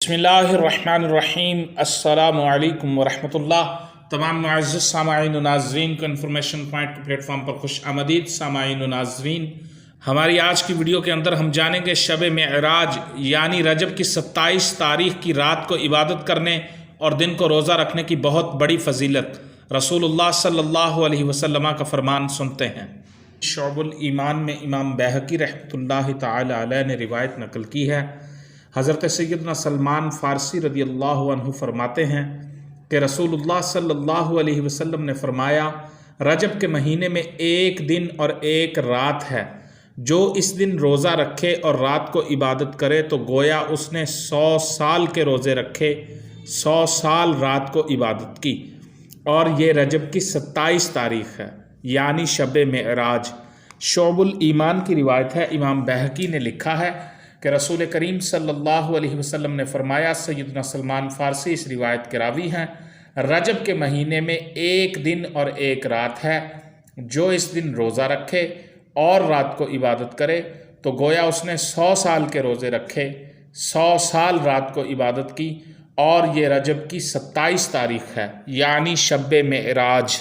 बिस्मिल्लाहिर्रहमानिर्रहीम। अस्सलामु अलैकुम वरहमतुल्लाह। तमाम मुअज़्ज़ज़ सामाईन व नाज़रीन को इन्फॉर्मेशन पॉइंट के प्लेटफॉर्म पर खुश आमदीद। सामाईन व नाज़रीन, हमारी आज की वीडियो के अंदर हम जानेंगे शब मेराज यानी रजब की 27 तारीख़ की रात को इबादत करने और दिन को रोज़ा रखने की बहुत बड़ी फजीलत। रसूलुल्लाह सल्लल्लाहु अलैहि वसल्लम का फरमान सुनते हैं। शुअबुल ईमान में इमाम बैहक़ी रहमतुल्लाहि तआला अलैह ने रिवायत नकल की है। हज़रत सैयदना सलमान फ़ारसी रदियल्लाहु अन्हु फरमाते हैं कि रसूलुल्लाह सल्लल्लाहु अलैहि वसल्लम ने फरमाया, रजब के महीने में एक दिन और एक रात है। जो इस दिन रोज़ा रखे और रात को इबादत करे तो गोया उसने 100 साल के रोज़े रखे, 100 साल रात को इबादत की। और ये रजब की 27 तारीख़ है यानी शब मेराज। शुअबुल ईमान की रिवायत है। इमाम बैहक़ी ने लिखा है कि रसूल करीम सल्लल्लाहु अलैहि वसल्लम ने फरमाया, सैयदना सलमान फ़ारसी इस रिवायत के रावी हैं, रजब के महीने में एक दिन और एक रात है। जो इस दिन रोज़ा रखे और रात को इबादत करे तो गोया उसने 100 साल के रोज़े रखे, 100 साल रात को इबादत की। और ये रजब की 27 तारीख़ है यानी शब मेराज।